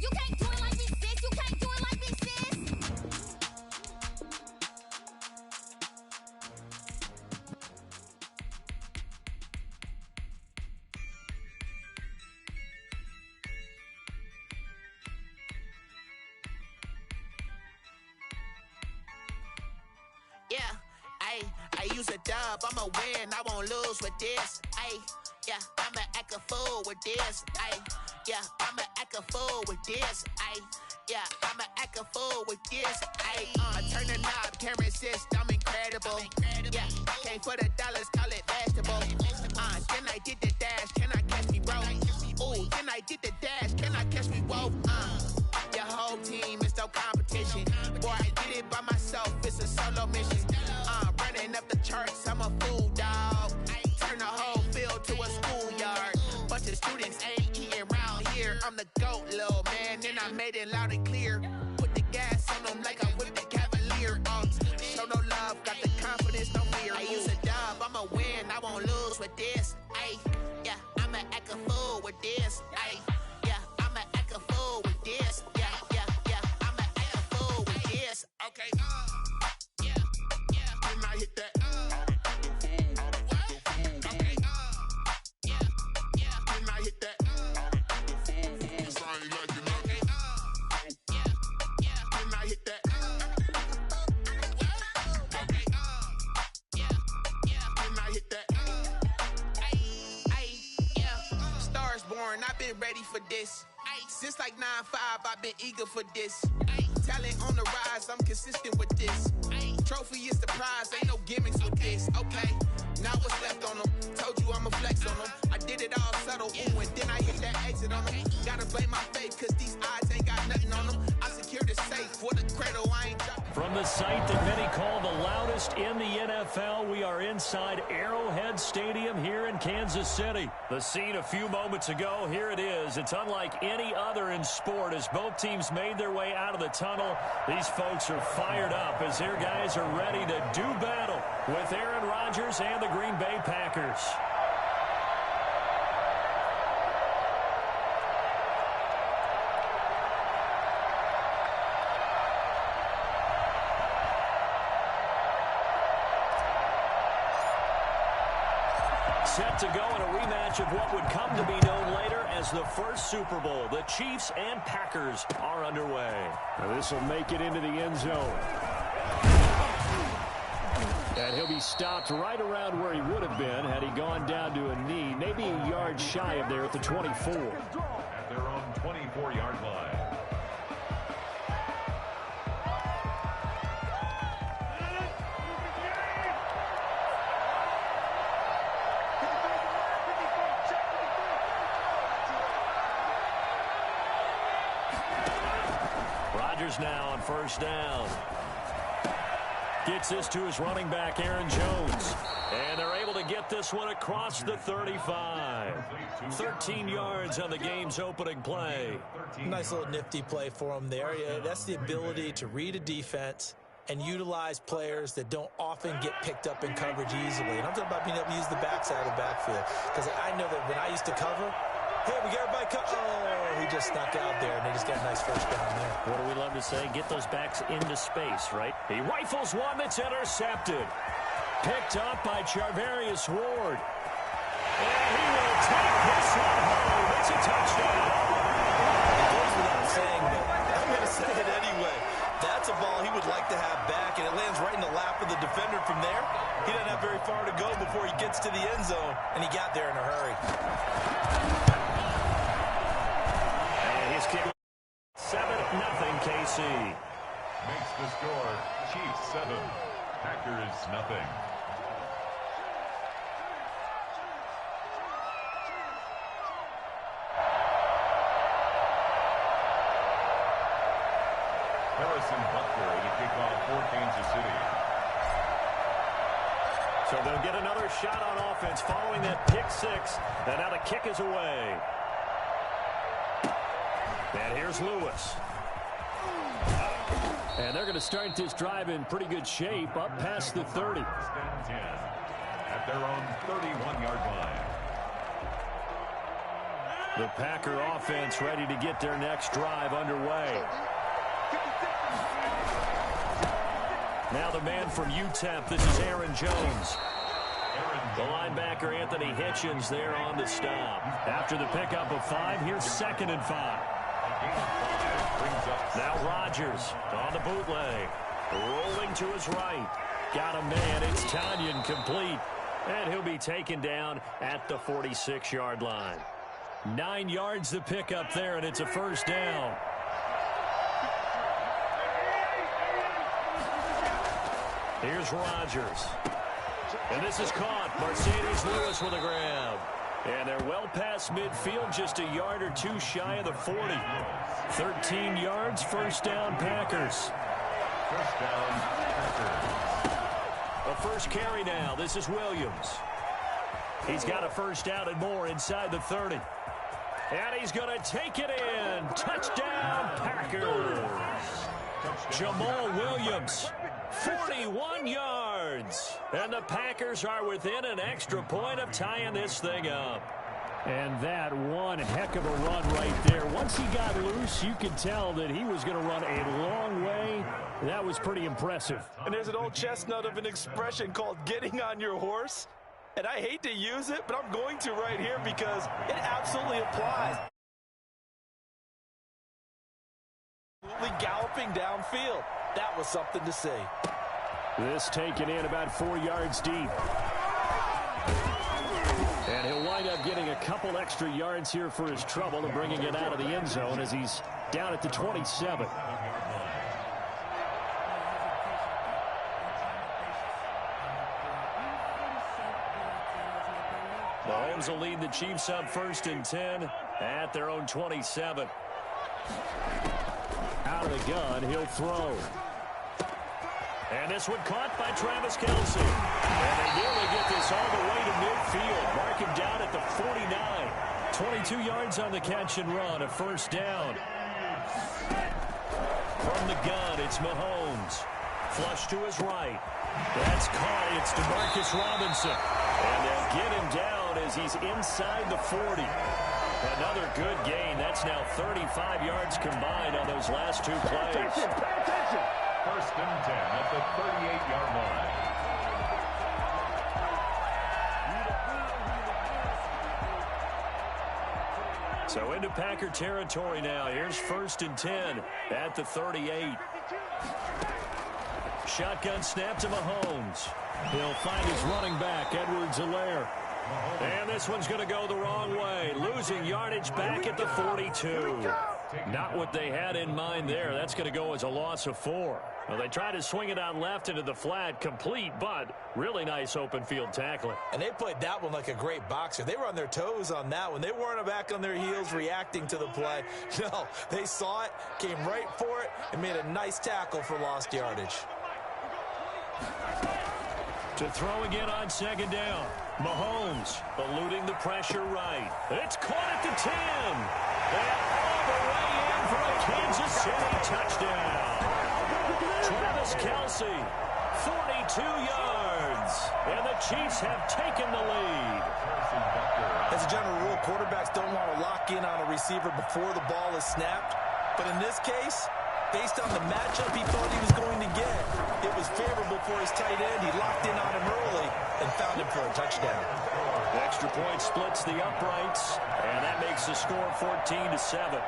You can't do it like me, sis. You can't do it like me, sis. Yeah, I use a dub, I'ma win, I won't lose with this. Yeah, I'ma act a fool with this. Yeah, I'ma act a fool with this. Yeah, I'ma act a fool with this. Turn the knob, can't resist, I'm incredible. Yeah, came for the dollars, call it vegetable. Then I did the dash, can I catch me, bro? Ooh, then I did the dash, can I catch me, whoa? Your whole team is no competition. Boy, I did it by myself, it's a solo mission. Running up the charts, I'm a fool, dog. Turn the whole field to a schoolyard. Bunch of students ain't eating around here. I'm the GOAT, little man, and I made it loud and clear. Put the gas on them like I whipped the Cavalier. Show no love, got the confidence, no fear. I use a dub, I'ma win, I won't lose with this. Yeah, I'ma act a fool with this. Yeah, I'ma act a fool with this. Yeah, I'ma act a fool with this. Okay, yeah, when I hit that. Okay, yeah, when I hit that. It's only like you know. Yeah, when I hit that. Okay, yeah, when I hit that. Yeah, stars born, I've been ready for this. Since like 9-5, I've been eager for this. Talent on the rise, I'm consistent with this. Trophy is the prize, ain't no gimmicks with this. Okay, now what's left on them? Told you I'ma flex on them. I did it all subtle, ooh, and then I hit that exit on them. Gotta blame my faith, cause these odds ain't got nothing on them. I secured the safe for the cradle, I ain't dropping. From the site that many call the loudest in the NFL, we are inside Arrowhead Stadium here in Kansas City. The scene a few moments ago, here it is. It's unlike any other in sport as both teams made their way out of the tunnel. These folks are fired up as their guys are ready to do battle with Aaron Rodgers and the Green Bay Packers. Set to go in a rematch of what would come to be known later as the first Super Bowl. The Chiefs and Packers are underway. Now this will make it into the end zone. And he'll be stopped right around where he would have been had he gone down to a knee, maybe a yard shy of there at the 24. At their own 24-yard line. Rodgers now on first down. Gets this to his running back, Aaron Jones. And they're able to get this one across the 35. 13 yards on the game's opening play. Nice little nifty play for him there. Yeah, that's the ability to read a defense and utilize players that don't often get picked up in coverage easily. And I'm talking about being able to use the backside of the backfield. Because I know that when I used to cover, hey, we got everybody oh, he just snuck out there, and they just got a nice first down there. What do we love to say? Get those backs into space, right? He rifles one that's intercepted. Picked up by Charvarius Ward. And he will take this one home. It's a touchdown. It goes without saying, but I'm going to say it anyway. That's a ball he would like to have back, and it lands right in the lap of the defender from there. He doesn't have very far to go before he gets to the end zone, and he got there in a hurry. And his kick 7-0 KC. Makes the score Chiefs 7, Packers 0. Harrison Butker to kick off for Kansas City. So they'll get another shot on offense following that pick six. And now the kick is away. And here's Lewis. And they're going to start this drive in pretty good shape up past the 30. Down 10 at their own 31-yard line. The Packer offense ready to get their next drive underway. Now the man from UTEP, this is Aaron Jones. The linebacker Anthony Hitchens there on the stop. After the pickup of 5, here's 2nd and 5. Now Rodgers on the bootleg. Rolling to his right. Got a man. It's Tanyan complete. And he'll be taken down at the 46-yard line. 9 yards the pickup there, and it's a first down. Here's Rodgers. And this is caught. Mercedes Lewis with a grab. And they're well past midfield, just a yard or two shy of the 40. 13 yards, first down Packers. First down, Packers. A first carry now. This is Williams. He's got a first down and more inside the 30. And he's going to take it in. Touchdown, Packers. Jamal Williams, 41 yards. And the Packers are within an extra point of tying this thing up. And that one heck of a run right there. Once he got loose, you could tell that he was going to run a long way. That was pretty impressive. And there's an old chestnut of an expression called getting on your horse. And I hate to use it, but I'm going to right here because it absolutely applies. Galloping downfield. That was something to see. This taken in about 4 yards deep. And he'll wind up getting a couple extra yards here for his trouble and bringing it out of the end zone as he's down at the 27. Mahomes will lead the Chiefs up 1st and 10 at their own 27. Out of the gun, he'll throw. And this one caught by Travis Kelce. And they nearly get this all the way to midfield. Mark him down at the 49. 22 yards on the catch and run, a first down. From the gun, it's Mahomes. Flush to his right. That's caught. It's DeMarcus Robinson. And they'll get him down as he's inside the 40. Another good gain. That's now 35 yards combined on those last 2 plays. Pay attention. First and 10 at the 38-yard line. So into Packer territory now. Here's 1st and 10 at the 38. Shotgun snap to Mahomes. He'll find his running back, Edwards-Helaire. And this one's going to go the wrong way. Losing yardage back at the 42. Not what they had in mind there. That's going to go as a loss of 4. Well, they tried to swing it out left into the flat, complete, but really nice open field tackling. And they played that one like a great boxer. They were on their toes on that one. They weren't back on their heels reacting to the play. No, they saw it, came right for it, and made a nice tackle for lost yardage. To throw again on 2nd down. Mahomes eluding the pressure right. It's caught at the 10. And all the way in for a Kansas City touchdown. Travis Kelce, 42 yards. And the Chiefs have taken the lead. As a general rule, quarterbacks don't want to lock in on a receiver before the ball is snapped. But in this case, based on the matchup he thought he was going to get, it was favorable for his tight end. He locked in on him early and found him for a touchdown. The extra point splits the uprights, and that makes the score 14-7.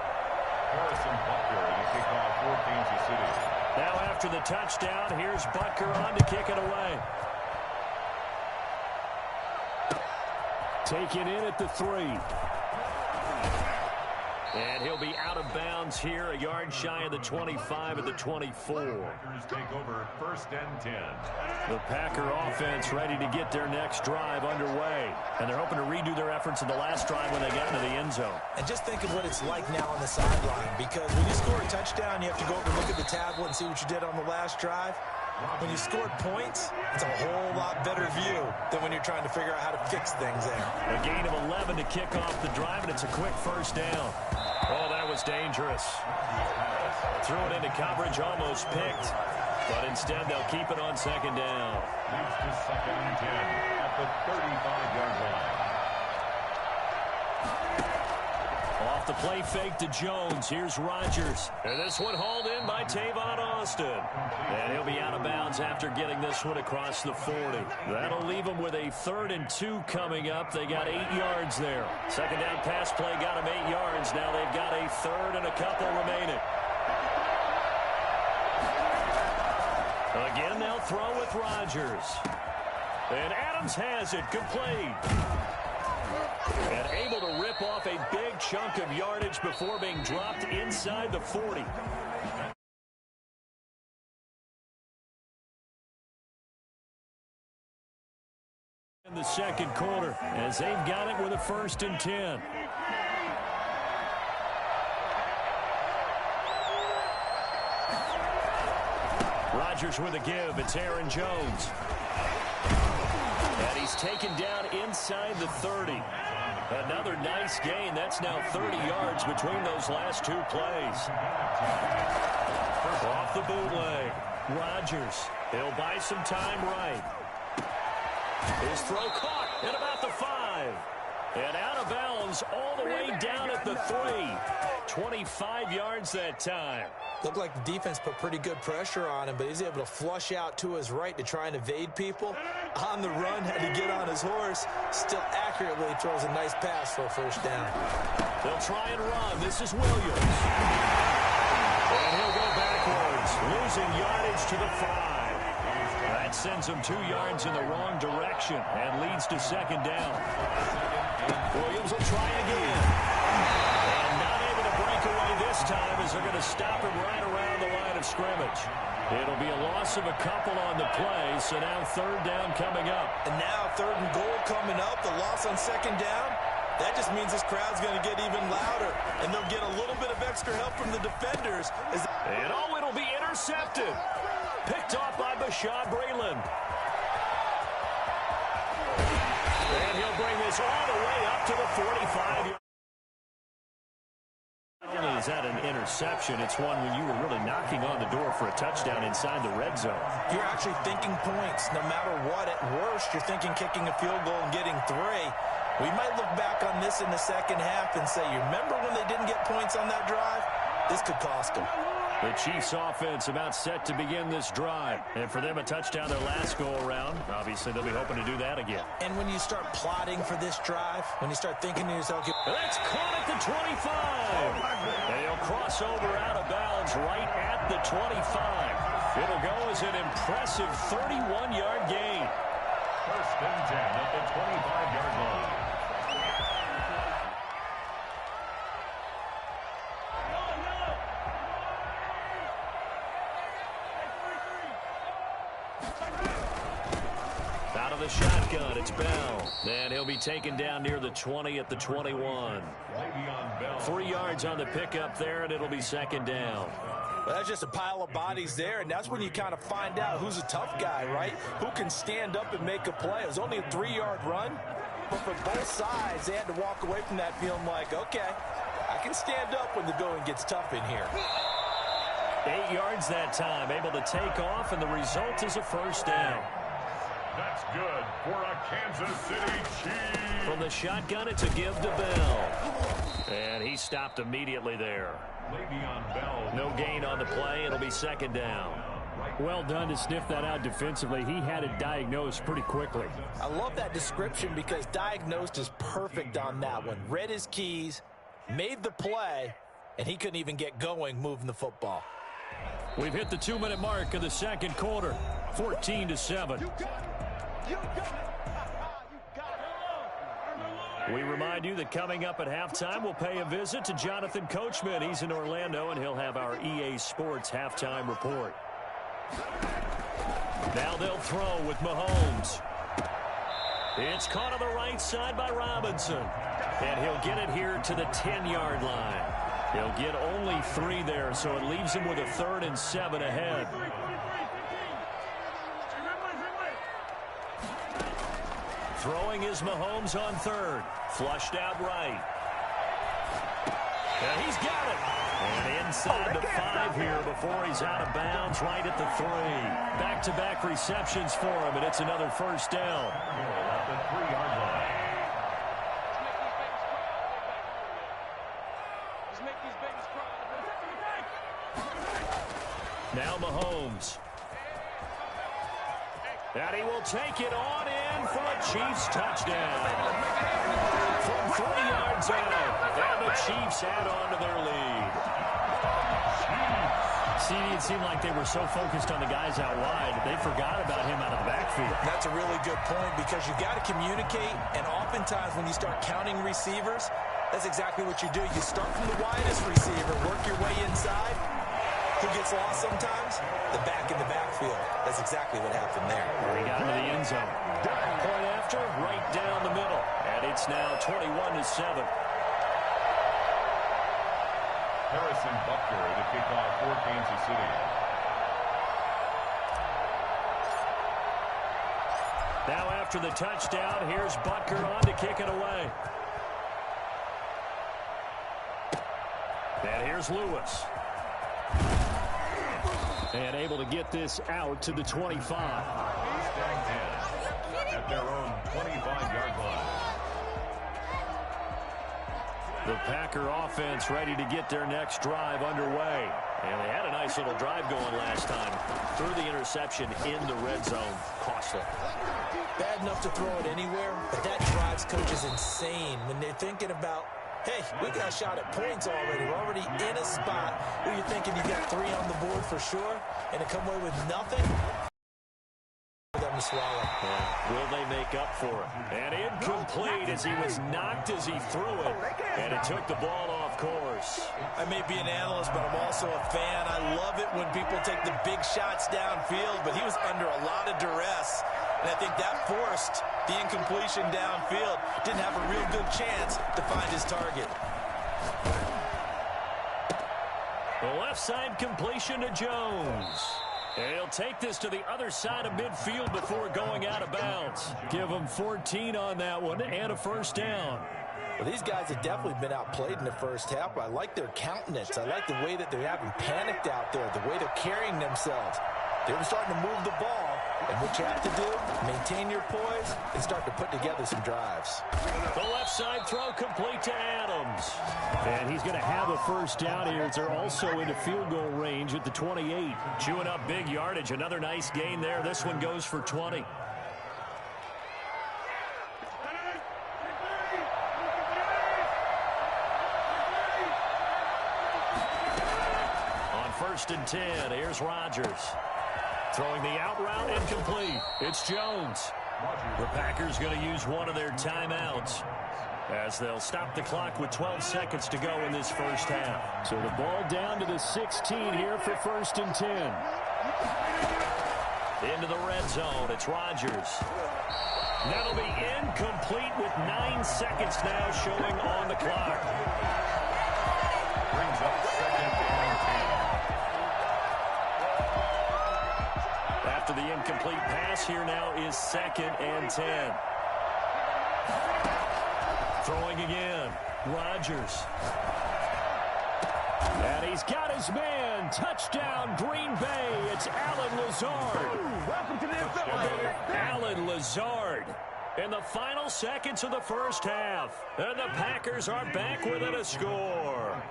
Harrison Butker to kick off for Kansas City. Now after the touchdown, here's Butker on to kick it away. Taken in at the 3. And he'll be out of bounds here, a yard shy of the 25 at the 24. Packers take over 1st and 10. The Packer offense ready to get their next drive underway. And they're hoping to redo their efforts in the last drive when they got into the end zone. And just think of what it's like now on the sideline, because when you score a touchdown, you have to go over and look at the tablet and see what you did on the last drive. When you scored points, it's a whole lot better view than when you're trying to figure out how to fix things there. A gain of 11 to kick off the drive, and it's a quick first down. Oh, that was dangerous. Threw it into coverage, almost picked. But instead, they'll keep it on 2nd down. Moves to 2nd and 10 at the 35-yard line. the play fake to Jones. Here's Rodgers. And this one hauled in by Tavon Austin. And he'll be out of bounds after getting this one across the 40. That'll leave them with a 3rd and 2 coming up. They got 8 yards there. Second down pass play got them 8 yards. Now they've got a 3rd and a couple remaining. Again, they'll throw with Rodgers. And Adams has it, complete. And able to rip off a big chunk of yardage before being dropped inside the 40. In the second quarter, as they've got it with a 1st and 10. Rodgers with a give. It's Aaron Jones. And he's taken down inside the 30. Another nice gain. That's now 30 yards between those last 2 plays. Off the bootleg. Rodgers. He'll buy some time right. His throw caught at about the 5. And out of bounds all the way down at the 3. 25 yards that time. Looked like the defense put pretty good pressure on him, but he's able to flush out to his right to try and evade people. On the run, had to get on his horse. Still accurately throws a nice pass for a 1st down. They'll try and run. This is Williams. And he'll go backwards, losing yardage to the 5. That sends him 2 yards in the wrong direction and leads to 2nd down. Williams will try again. And not able to break away this time as they're going to stop him right around the line of scrimmage. It'll be a loss of a couple on the play, so now 3rd down coming up. And now 3rd and goal coming up, the loss on 2nd down. That just means this crowd's going to get even louder, and they'll get a little bit of extra help from the defenders. And it'll be intercepted. Picked off by Bashaud Breeland. And he'll bring this all the way up to the 45. Not only is that an interception, it's one when you were really knocking on the door for a touchdown inside the red zone. You're actually thinking points no matter what. At worst, you're thinking kicking a field goal and getting 3. We might look back on this in the second half and say, you remember when they didn't get points on that drive? This could cost them. The Chiefs offense about set to begin this drive. And for them, a touchdown their last go-around. Obviously, they'll be hoping to do that again. And when you start plotting for this drive, when you start thinking to yourself, that's caught at the 25. And he'll cross over out of bounds right at the 25. It'll go as an impressive 31-yard gain. 1st and 10 at the 25-yard line. Out of the shotgun, it's Bell. And he'll be taken down near the 20 at the 21. 3 yards on the pickup there, and it'll be 2nd down. Well, that's just a pile of bodies there, and that's when you kind of find out who's a tough guy, right? Who can stand up and make a play. It was only a 3-yard run, but for both sides, they had to walk away from that feeling like, okay, I can stand up when the going gets tough in here. 8 yards that time, able to take off, and the result is a 1st down. That's good for a Kansas City Chiefs. From the shotgun, it's a give to Bell. And he stopped immediately there. No gain on the play. It'll be 2nd down. Well done to sniff that out defensively. He had it diagnosed pretty quickly. I love that description because diagnosed is perfect on that one. Read his keys, made the play, and he couldn't even get going moving the football. We've hit the 2-minute mark of the second quarter. 14-7. We remind you that coming up at halftime, we'll pay a visit to Jonathan Coachman. He's in Orlando, and he'll have our EA Sports halftime report. Now they'll throw with Mahomes. It's caught on the right side by Robinson. And he'll get it here to the 10-yard line. He'll get only 3 there, so it leaves him with a 3rd and 7 ahead. Throwing is Mahomes on 3rd. Flushed out right. And he's got it. And inside the 5 here before he's out of bounds right at the 3. Back-to-back receptions for him, and it's another 1st down. At the 3-yard line. Now Mahomes. And he will take it on in for a Chiefs touchdown. From 3 yards out, and the Chiefs add on to their lead. See, it seemed like they were so focused on the guys out wide, they forgot about him out of the backfield. That's a really good point because you got to communicate, and oftentimes when you start counting receivers, that's exactly what you do. You start from the widest receiver, work your way inside. Who gets lost sometimes? The back in the backfield. That's exactly what happened there. He got into the end zone. Point after, right down the middle. And it's now 21-7. Harrison Butker, the kickoff for Kansas City. Now after the touchdown, here's Butker on to kick it away. And here's Lewis. And able to get this out to the 25. First down 10 at their own 25-yard line. The Packer offense ready to get their next drive underway. And they had a nice little drive going last time. Threw the interception in the red zone. Costly. Bad enough to throw it anywhere, but that drives coaches insane when they're thinking about, hey, we got a shot at points already. We're already in a spot where you're thinking you got 3 on the board for sure, and to come away with nothing, for them to swallow. Will they make up for it? And incomplete as he was knocked as he threw it, and it took the ball off course. I may be an analyst, but I'm also a fan. I love it when people take the big shots downfield, but he was under a lot of duress, and I think that forced the incompletion downfield. Didn't have a real good chance to find his target. The left side completion to Jones. And he'll take this to the other side of midfield before going out of bounds. Give him 14 on that one and a first down. Well, these guys have definitely been outplayed in the first half. I like their countenance. I like the way that they haven't panicked out there, the way they're carrying themselves. They were starting to move the ball, and what you have to do, maintain your poise and start to put together some drives. The left side throw complete to Adams. And he's going to have a first down here as they're also into field goal range at the 28. Chewing up big yardage. Another nice gain there. This one goes for 20. On 1st and 10, here's Rodgers. Throwing the out route incomplete. It's Jones. The Packers going to use one of their timeouts as they'll stop the clock with 12 seconds to go in this first half. So the ball down to the 16 here for 1st and 10. Into the red zone. It's Rodgers. That'll be incomplete with 9 seconds now showing on the clock. Brings up 2nd and 10. After the incomplete pass, here now is 2nd and 10. Throwing again. Rodgers. And he's got his man. Touchdown, Green Bay. It's Allen Lazard. Welcome to the NFL. Allen Lazard in the final seconds of the first half. And the Packers are back within a score.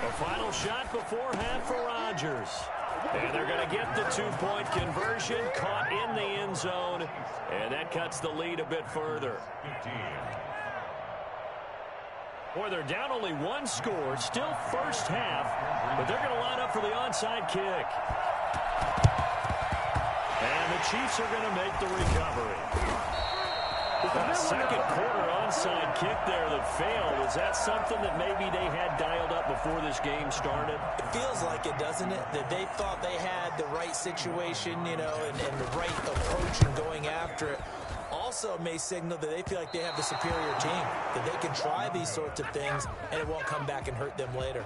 A final shot before half for Rodgers. And they're going to get the 2-point conversion, caught in the end zone, and that cuts the lead a bit further. 15. Boy, they're down only 1 score, still first half, but they're going to line up for the onside kick. And the Chiefs are going to make the recovery. A second quarter onside kick there that failed. Is that something that maybe they had dialed up before this game started? It feels like it, doesn't it? That they thought they had the right situation, you know, and the right approach in going after it. Also may signal that they feel like they have the superior team, that they can try these sorts of things, and it won't come back and hurt them later.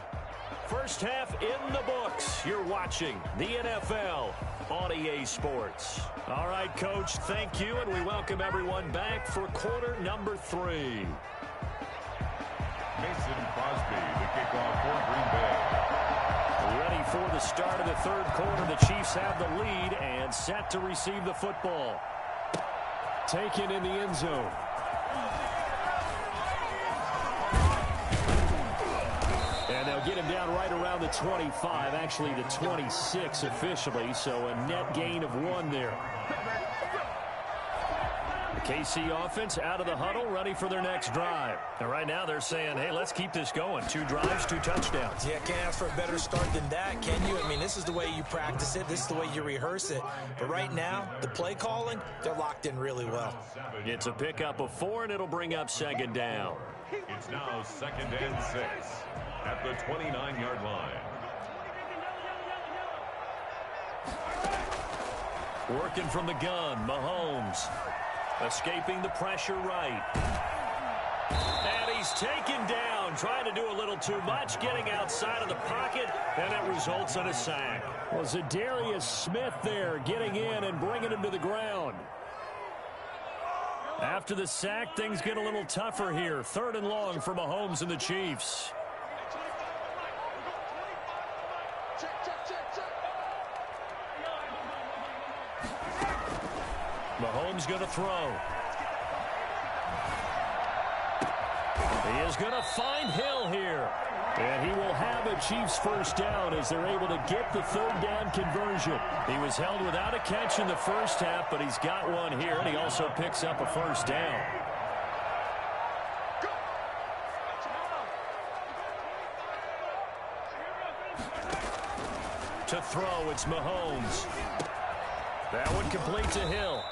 First half in the books. You're watching the NFL on EA Sports. All right, Coach, thank you, and we welcome everyone back for quarter number 3. Mason Crosby, the kickoff for Green Bay. Ready for the start of the third quarter. The Chiefs have the lead and set to receive the football. Taken in the end zone. And they'll They'll get him down right around the 25, actually the 26 officially, so a net gain of 1 there. The KC offense out of the huddle, ready for their next drive. And right now they're saying, hey, let's keep this going. 2 drives, 2 touchdowns. Yeah, can't ask for a better start than that, can you? I mean, this is the way you practice it. This is the way you rehearse it. But right now, the play calling, they're locked in really well. It's a pickup of 4, and it'll bring up 2nd down. It's now 2nd and 6 at the 29-yard line. Working from the gun, Mahomes. Escaping the pressure right. And he's taken down, trying to do a little too much, getting outside of the pocket, and it results in a sack. Well, Zadarius Smith there getting in and bringing him to the ground. After the sack, things get a little tougher here. 3rd and long for Mahomes and the Chiefs. Mahomes going to throw. He is going to find Hill here. And he will have a Chiefs first down as they're able to get the 3rd down conversion. He was held without a catch in the first half, but he's got one here, and he also picks up a first down. To throw, it's Mahomes. That one complete to Hill.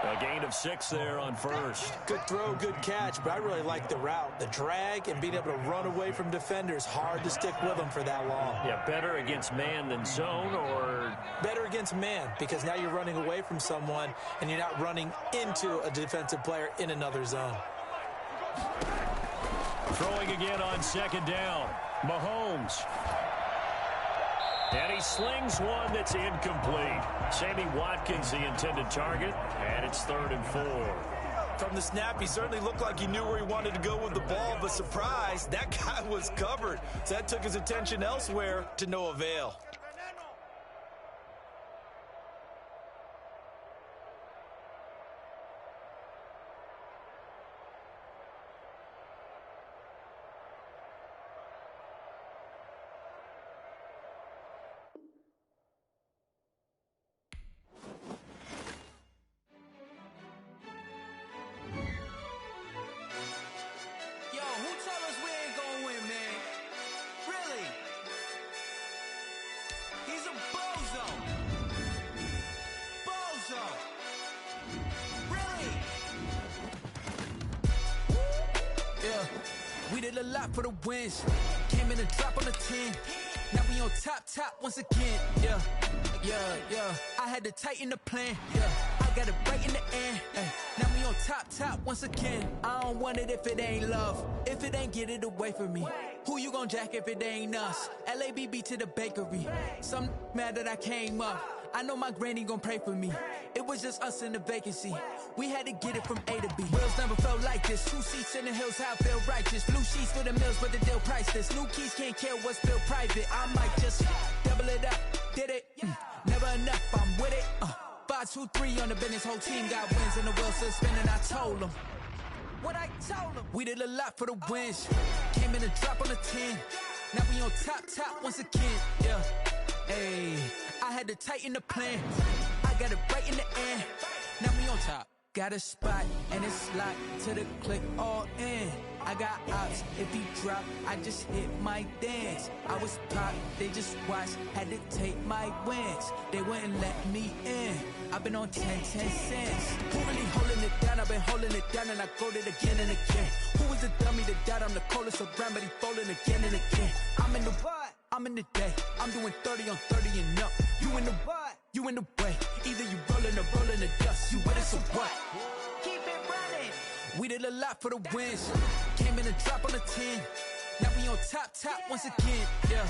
A gain of 6 there on first. Good throw, good catch, but I really like the route. The drag and being able to run away from defenders. Hard to stick with them for that long. Yeah, better against man than zone, or? Better against man, because now you're running away from someone and you're not running into a defensive player in another zone. Throwing again on 2nd down. Mahomes. And he slings one that's incomplete. Sammy Watkins, the intended target, and it's 3rd and 4. From the snap, he certainly looked like he knew where he wanted to go with the ball, but surprise, that guy was covered. So that took his attention elsewhere to no avail. A lot for the wins. Came in and drop on the 10. Now we on top once again. Yeah. I had to tighten the plan. Yeah. I got it right in the end. Now we on top once again. I don't want it if it ain't love. If it ain't, get it away from me. Who you gon' jack if it ain't us? LABB to the bakery. Some mad that I came up. I know my granny gon' pray for me. It was just us in the vacancy. We had to get it from A to B. Wheels never felt like this. 2 seats in the hills, how I feel righteous. Blue sheets for the mills, but the deal priceless. New keys can't care what's still private. I might just double it up. Did it? Never enough, I'm with it. 5, 2, 3 on the business. Whole team got wins and the wheels still spinning. I told them what I told them. We did a lot for the wins. Came in and drop on the 10. Now we on top once again. Yeah. Hey, I had to tighten the plan. I got it right in the end. Now we on top. Got a spot and it's locked to the click all in. I got ops, if he drop, I just hit my dance. I was pop, they just watched, had to take my wins. They wouldn't let me in. I've been on 10 cents. Who really holding it down? I've been holding it down and I go it again and again. Who was the dummy that died? I'm the coldest around, but he falling again and again. I'm in the what? I'm in the day. I'm doing 30 on 30 and up. You in the what? You in the way. Either you rolling or rolling the dust. You with us or what? Keep it running. We did a lot for the wins. Came in and drop on the 10. Now we on top once again. Yeah.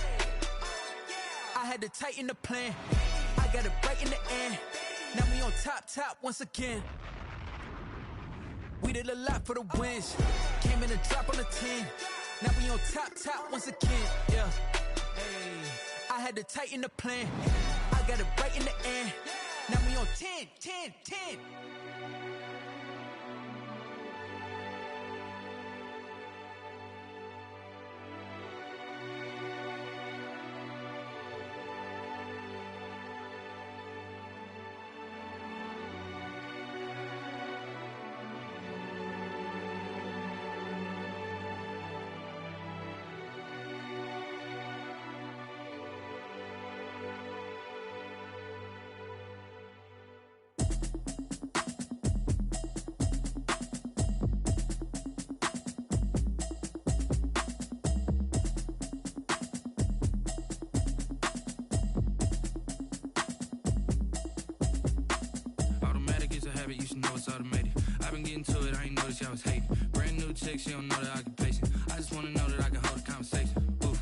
I had to tighten the plan. I got it right in the end. Now we on top once again. We did a lot for the wins. Came in and drop on the 10. Now we on top once again. Yeah. Hey, I had to tighten the plan. I got it right in the end. Now we on 10. chick, she don't know that I can pace it. I just wanna know that I can hold a conversation. Oof,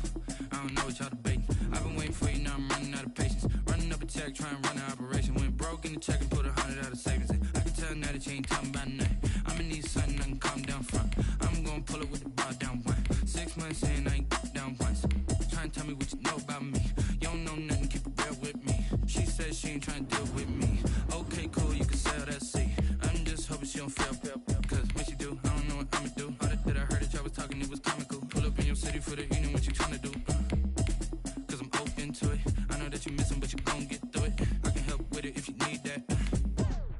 I don't know what y'all debating. I've been waiting for you, now I'm running out of patience. Running up a check, trying to run an operation. Went broke in the check and put 100 out of savings in. I can tell now that you ain't talking about nothing. I'ma need something I can calm down front. I'm gonna pull it with the bar down one. 6 months in, I ain't down once. Trying to tell me what you know about me. You don't know nothing, keep it real with me. She said she ain't trying to deal with me. Okay, cool, you can sell that seat. I'm just hoping she don't feel. Cause when she do, I don't know what I'ma do. All that I heard that y'all was talking, it was comical. Pull up in your city for the evening, what you trying to do? Cause I'm open to it. I know that you missing, but you gon' get through it. I can help with it if you need that.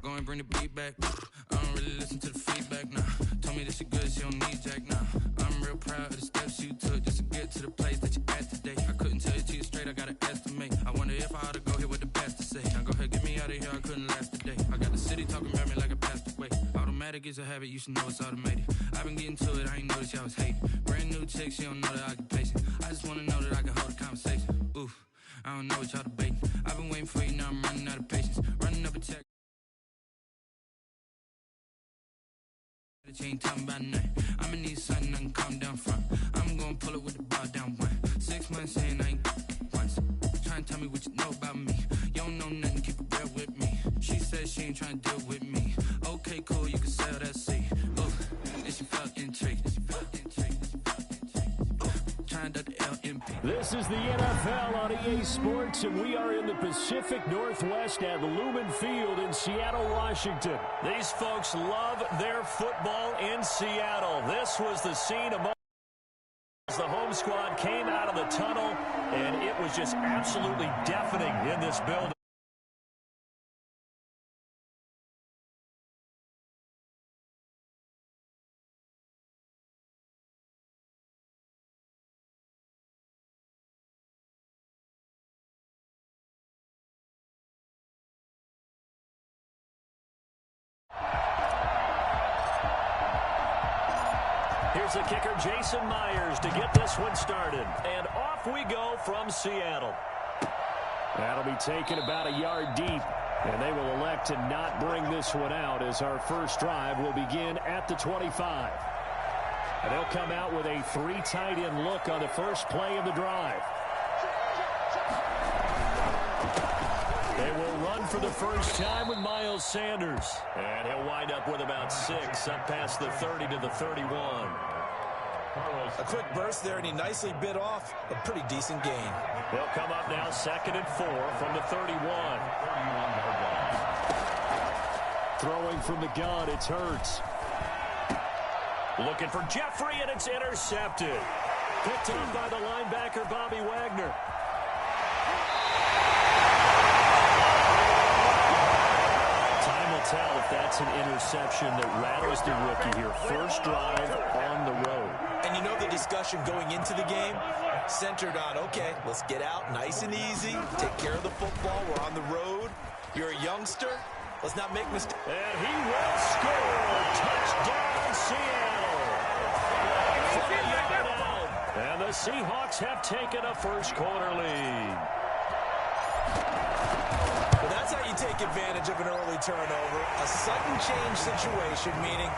Go and bring the beat back. I don't really listen to the feedback, nah. Told me that she good, she don't need jack, nah. I'm real proud of the steps you took just to get to the place that you at today. I couldn't tell you to you straight, I gotta estimate. I wonder if I ought to go here with the best to say. Now go ahead, get me out of here, I couldn't last today. I got the city talking about me like I passed away. Automatic is a habit, you should know it's automated. I've been getting to it, I ain't noticed y'all was hating. Brand new chick, she don't know that I can pace it. I just wanna know that I can hold a conversation. Oof, I don't know what y'all debating. I've been waiting for you, now I'm running out of patience. Running up a check. She ain't talking about nothing. I'ma need something I can calm down front. I'm gonna pull it with the bar down one. 6 months in, I ain't once. Trying to tell me what you know about me. You don't know nothing, keep it real with me. She said she ain't trying to deal with me. Okay, cool, you can sell that seat. Ooh, and she felt intrigued. Trying to the LMP. This is the NFL on EA Sports, and we are in the Pacific Northwest at Lumen Field in Seattle, Washington. These folks love their football in Seattle. This was the scene of as the home squad came out of the tunnel, and it was just absolutely deafening in this building. Here's the kicker, Jason Myers, to get this one started. And off we go from Seattle. That'll be taken about a yard deep, and they will elect to not bring this one out as our first drive will begin at the 25. And they'll come out with a 3 tight end look on the first play of the drive. They will run for the first time with Miles Sanders. And he'll wind up with about 6 up past the 30 to the 31. A quick burst there, and he nicely bit off a pretty decent gain. They'll come up now 2nd and 4 from the 31. Throwing from the gun, it's Hurts. Looking for Jeffrey, and it's intercepted. Picked up by the linebacker, Bobby Wagner. Time will tell if that's an interception that rattles the rookie here. First drive on the road. And you know the discussion going into the game centered on, okay, let's get out nice and easy, take care of the football, we're on the road, you're a youngster, let's not make mistakes. And he will score. Touchdown, Seattle. And the Seahawks have taken a first quarter lead. Well, that's how you take advantage of an early turnover. A sudden change situation, meaning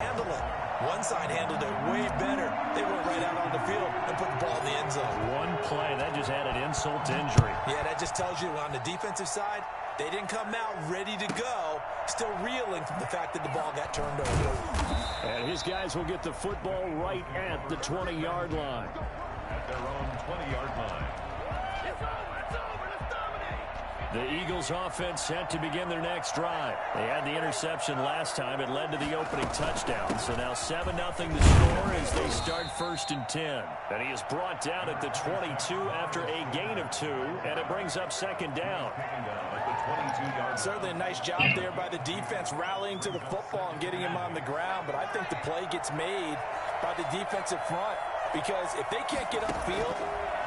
handle it. One side handled it way better. They went right out on the field and put the ball in the end zone. One play, that just added insult to injury. Yeah, that just tells you on the defensive side, they didn't come out ready to go, still reeling from the fact that the ball got turned over. And his guys will get the football right at the 20-yard line. At their own 20-yard line. The Eagles offense set to begin their next drive. They had the interception last time. It led to the opening touchdown. So now 7-0 to score as they start 1st and 10. And he is brought down at the 22 after a gain of 2. And it brings up 2nd down. Certainly a nice job there by the defense rallying to the football and getting him on the ground. But I think the play gets made by the defensive front. Because if they can't get upfield,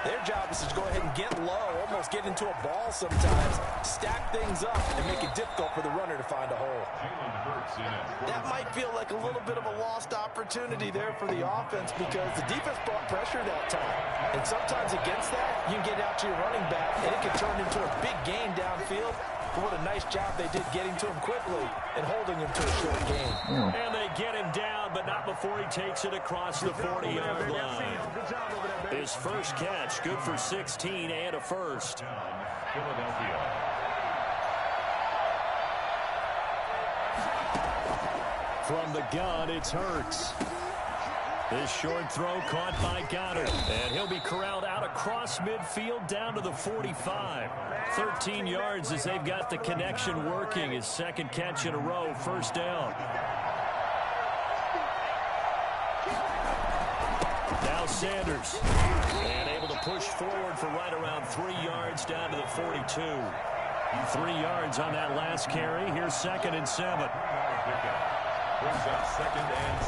their job is to go ahead and get low, almost get into a ball sometimes, stack things up, and make it difficult for the runner to find a hole. That might feel like a little bit of a lost opportunity there for the offense because the defense brought pressure that time. And sometimes against that, you can get out to your running back, and it can turn into a big gain downfield. but what a nice job they did getting to him quickly and holding him to a short gain. And they get him down, but not before he takes it across the 40-yard line. His first catch, good for 16 and a first. Philadelphia. From the gun, it's Hurts. This short throw caught by Goddard, and he'll be corralled out across midfield down to the 45. 13 yards as they've got the connection working. His second catch in a row, first down. Now Sanders, and able to push forward for right around 3 yards down to the 42. 3 yards on that last carry. Here's 2nd and 7. Brings up 2nd and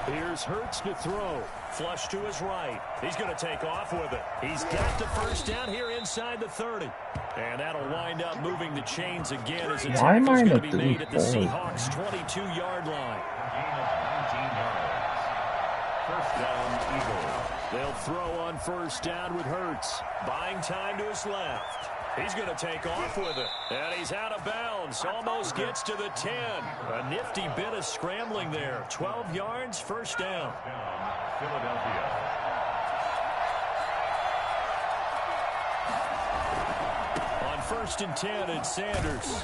7. Here's Hurts to throw. Flush to his right. He's going to take off with it. He's got the first down here inside the 30. And that'll wind up moving the chains again as a tackle's going to be made at the Seahawks' 22-yard line. Gain of 19 yards. First down, Eagles. They'll throw on first down with Hurts. Buying time to his left. He's going to take off with it. And he's out of bounds. Almost gets to the 10. A nifty bit of scrambling there. 12 yards, first down. Philadelphia. On 1st and 10, it's Sanders.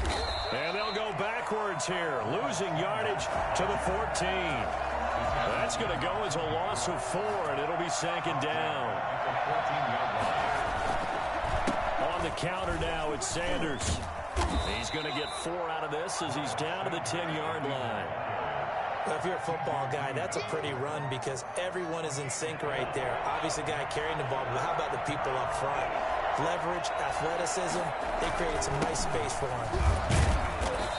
And they'll go backwards here. Losing yardage to the 14. That's going to go as a loss of 4, and it'll be 2nd down. On the counter now, it's Sanders. He's going to get 4 out of this as he's down to the 10-yard line. Well, if you're a football guy, that's a pretty run because everyone is in sync right there. Obviously, the guy carrying the ball, but how about the people up front? Leverage, athleticism, they created some nice space for him.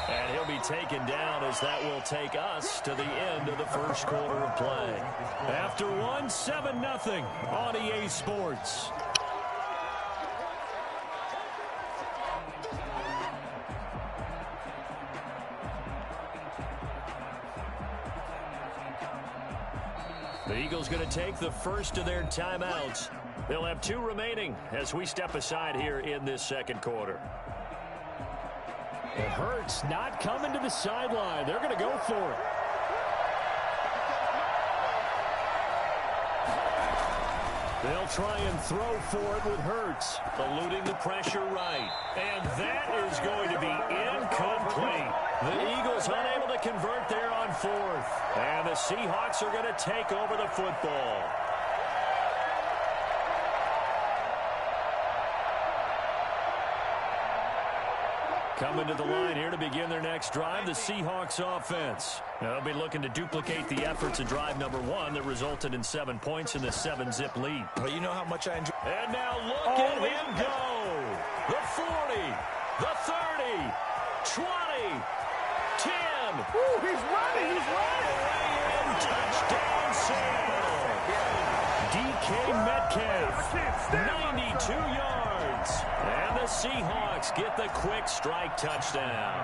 And he'll be taken down as that will take us to the end of the first quarter of play. After 1, 7-0 on EA Sports. The Eagles going to take the first of their timeouts. They'll have 2 remaining as we step aside here in this second quarter. It hurts not coming to the sideline. They're going to go for it. They'll try and throw for it with Hurts, eluding the pressure right. And that is going to be incomplete. The Eagles unable to convert there on 4th. And the Seahawks are going to take over the football. Coming to the line here to begin their next drive, the Seahawks offense. Now, they'll be looking to duplicate the efforts of drive number 1 that resulted in 7 points in the 7-zip lead. Well, you know how much I enjoy. And now look at him go. The 40, the 30, 20, 10. Ooh, he's running, he's running. Touchdown, Sam. DK Metcalf, 92 yards. And the Seahawks get the quick strike touchdown.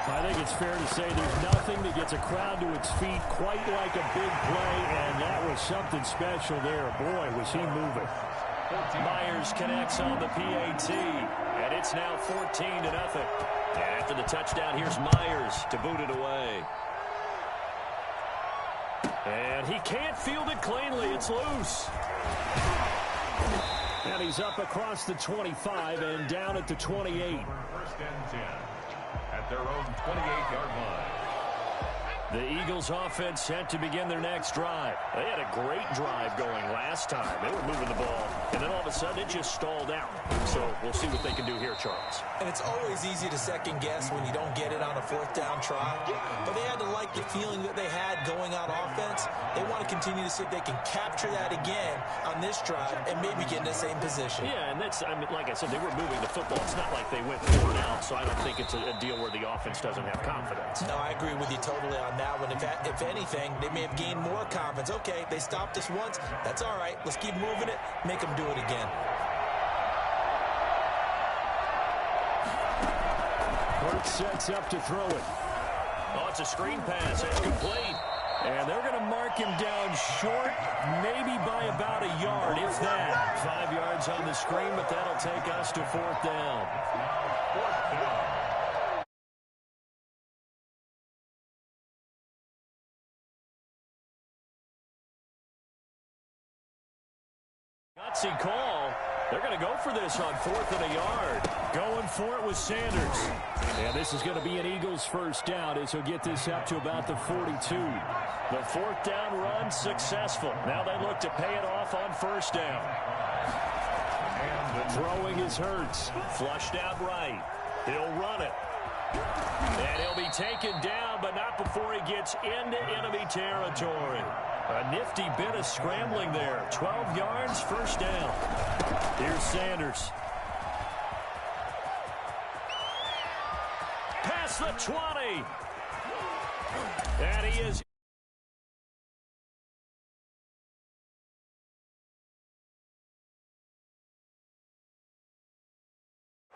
I think it's fair to say there's nothing that gets a crowd to its feet quite like a big play, and that was something special there. Boy, was he moving. Myers connects on the PAT, and it's now 14-0. After the touchdown, here's Myers to boot it away. And he can't field it cleanly. It's loose. And he's up across the 25 and down at the 28. 1st and 10 at their own 28-yard line. The Eagles offense set to begin their next drive. They had a great drive going last time. They were moving the ball, and then all of a sudden it just stalled out. So we'll see what they can do here, Charles. And it's always easy to second guess when you don't get it on a 4th down try. But they had to like the feeling that they had going on offense. They want to continue to see if they can capture that again on this drive and maybe get in the same position. Yeah, and that's, I mean, like I said, they were moving the football. It's not like they went 4 and out, so I don't think it's a deal where the offense doesn't have confidence. No, I agree with you totally on that one. If anything, they may have gained more confidence. Okay, they stopped us once. That's all right. Let's keep moving it. Make them do it again. Hurts sets up to throw it. Oh, it's a screen pass. It's complete. And they're going to mark him down short, maybe by about a yard, if that. 5 yards on the screen, but that'll take us to 4th down. 4th down. emergency call. They're going to go for this on 4th and a yard. Going for it with Sanders. And this is going to be an Eagles first down as he'll get this up to about the 42. The 4th down run successful. Now they look to pay it off on 1st down. Throwing is Hurts. Flushed out right. He'll run it. And he'll be taken down, but not before he gets into enemy territory. A nifty bit of scrambling there. 12 yards, 1st down. Here's Sanders. Past the 20. And he is.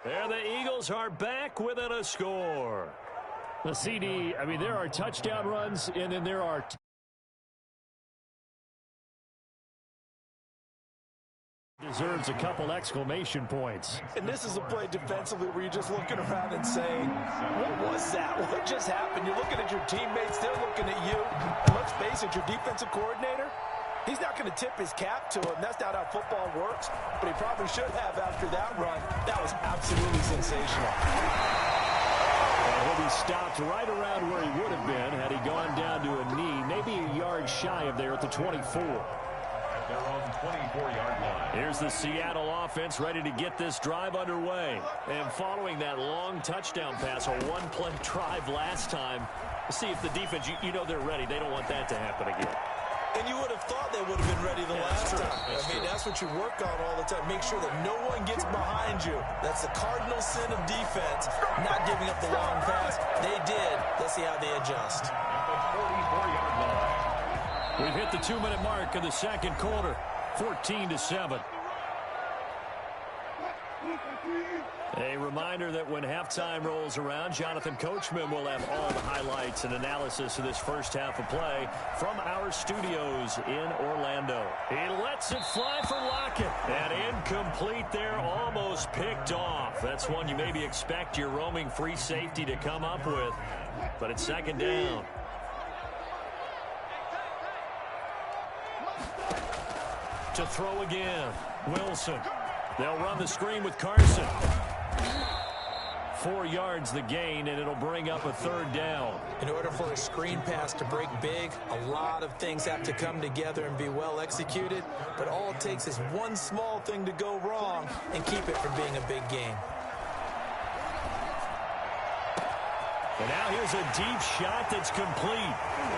There the Eagles are back within a score. The CD, I mean, there are touchdown runs, and then there are deserves a couple exclamation points. And this is a play defensively where you're just looking around and saying, what was that? What just happened? You're looking at your teammates, they're looking at you. And let's face it, your defensive coordinator, he's not going to tip his cap to him. That's not how football works, but he probably should have after that run. That was absolutely sensational. He'll be stopped right around where he would have been had he gone down to a knee, maybe a yard shy of there at the 24. Their own 24-yard line. Here's the Seattle offense ready to get this drive underway. And following that long touchdown pass, a one-play drive last time, see if the defense, you know they're ready. They don't want that to happen again. And you would have thought they would have been ready the last time. I mean, that's what you work on all the time. Make sure that no one gets behind you. That's the cardinal sin of defense, not giving up the long pass. They did. Let's see how they adjust. At the 44-yard line. We've hit the 2-minute mark of the second quarter, 14-7. A reminder that when halftime rolls around, Jonathan Coachman will have all the highlights and analysis of this first half of play from our studios in Orlando. He lets it fly for Lockett. And incomplete there, almost picked off. That's one you maybe expect your roaming free safety to come up with. But it's 2nd down. To throw again, Wilson. They'll run the screen with Carson. 4 yards the gain, and it'll bring up a 3rd down. In order for a screen pass to break big, a lot of things have to come together and be well executed, but all it takes is one small thing to go wrong and keep it from being a big game. And now here's a deep shot that's complete. And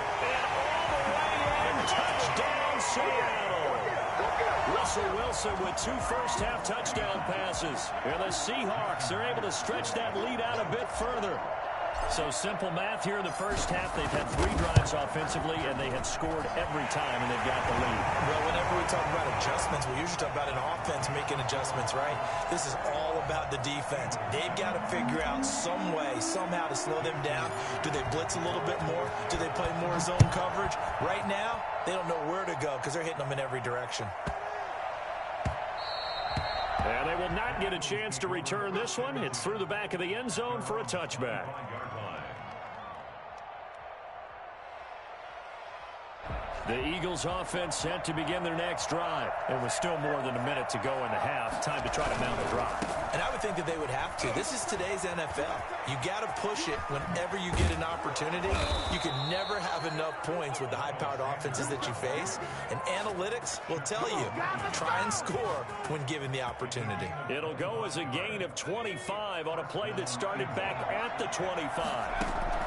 all the way in, touchdown Seattle. Russell Wilson with 2 first-half touchdown passes. And the Seahawks are able to stretch that lead out a bit further. So simple math here in the first half. They've had 3 drives offensively, and they had scored every time, and they've got the lead. Well, whenever we talk about adjustments, we usually talk about an offense making adjustments, right? This is all about the defense. They've got to figure out some way, somehow to slow them down. Do they blitz a little bit more? Do they play more zone coverage? Right now, they don't know where to go because they're hitting them in every direction. And they will not get a chance to return this one. It's through the back of the end zone for a touchback. The Eagles offense set to begin their next drive. And with still more than a minute to go in the half, time to try to mount a drive. And I would think that they would have to. This is today's NFL. You got to push it whenever you get an opportunity. You can never have enough points with the high-powered offenses that you face. And analytics will tell you, try and score when given the opportunity. It'll go as a gain of 25 on a play that started back at the 25.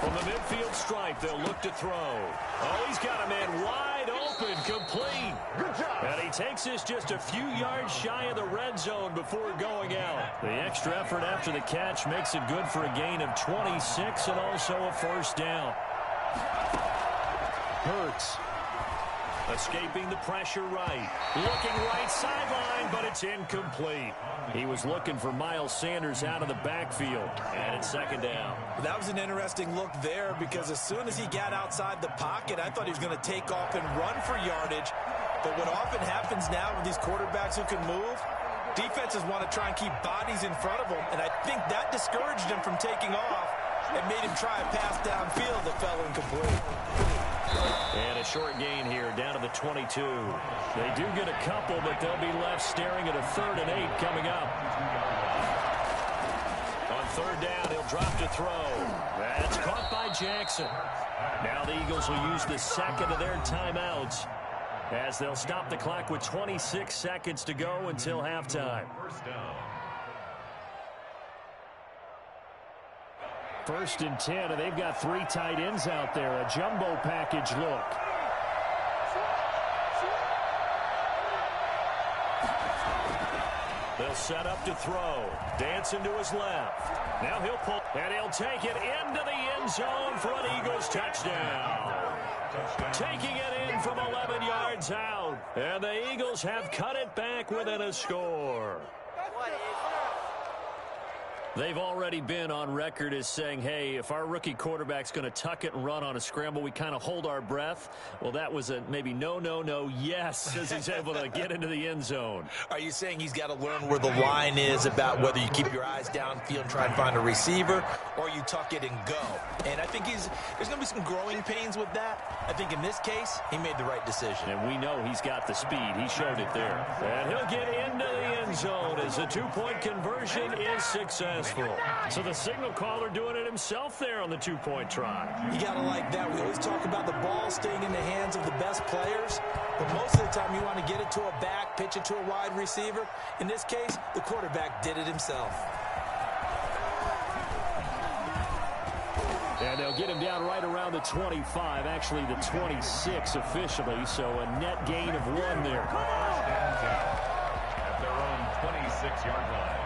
From the midfield stripe, they'll look to throw. Oh, he's got a man wide open, complete. Good job. And he takes this just a few yards shy of the red zone before going out. The extra effort after the catch makes it good for a gain of 26 and also a first down. Hurts. Escaping the pressure right. Looking right sideline, but it's incomplete. He was looking for Miles Sanders out of the backfield. And it's 2nd down. That was an interesting look there because as soon as he got outside the pocket, I thought he was going to take off and run for yardage. But what often happens now with these quarterbacks who can move, defenses want to try and keep bodies in front of them. And I think that discouraged him from taking off. and made him try a pass downfield that fell incomplete. And a short gain here, down to the 22. They do get a couple, but they'll be left staring at a 3rd and 8 coming up. On 3rd down, he'll drop to throw. That's caught by Jackson. Now the Eagles will use the second of their timeouts as they'll stop the clock with 26 seconds to go until halftime. 1st and 10, and they've got 3 tight ends out there. A jumbo package look. They'll set up to throw. Dancing to his left. Now he'll pull, and he'll take it into the end zone for an Eagles touchdown. Taking it in from 11 yards out. And the Eagles have cut it back within a score. They've already been on record as saying, hey, if our rookie quarterback's going to tuck it and run on a scramble, we kind of hold our breath. Well, that was a maybe no, yes, as he's able to get into the end zone. Are you saying he's got to learn where the line is about whether you keep your eyes downfield and try and find a receiver, or you tuck it and go? And I think there's going to be some growing pains with that. I think in this case, he made the right decision. And we know he's got the speed. He showed it there. And he'll get into the end zone as the 2-point conversion is successful. So the signal caller doing it himself there on the 2-point try. You got to like that. We always talk about the ball staying in the hands of the best players, but most of the time you want to get it to a back, pitch it to a wide receiver. In this case, the quarterback did it himself. And they'll get him down right around the 25, actually the 26 officially, so a net gain of 1 there. At their own 26-yard line.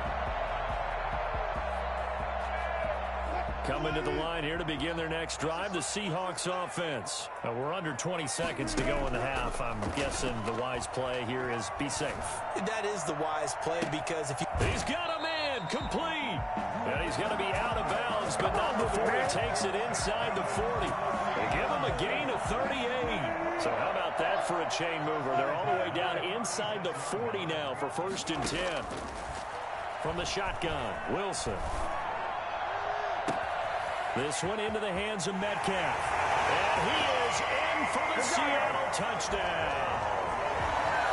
Coming to the line here to begin their next drive, the Seahawks offense. We're under 20 seconds to go in the half. I'm guessing the wise play here is be safe. That is the wise play because if you... He's got a man, complete. And he's going to be out of bounds, but not before he takes it inside the 40. They give him a gain of 38. So how about that for a chain mover? They're all the way down inside the 40 now for 1st and 10. From the shotgun, Wilson. This one into the hands of Metcalf. And he is in for the Seattle touchdown.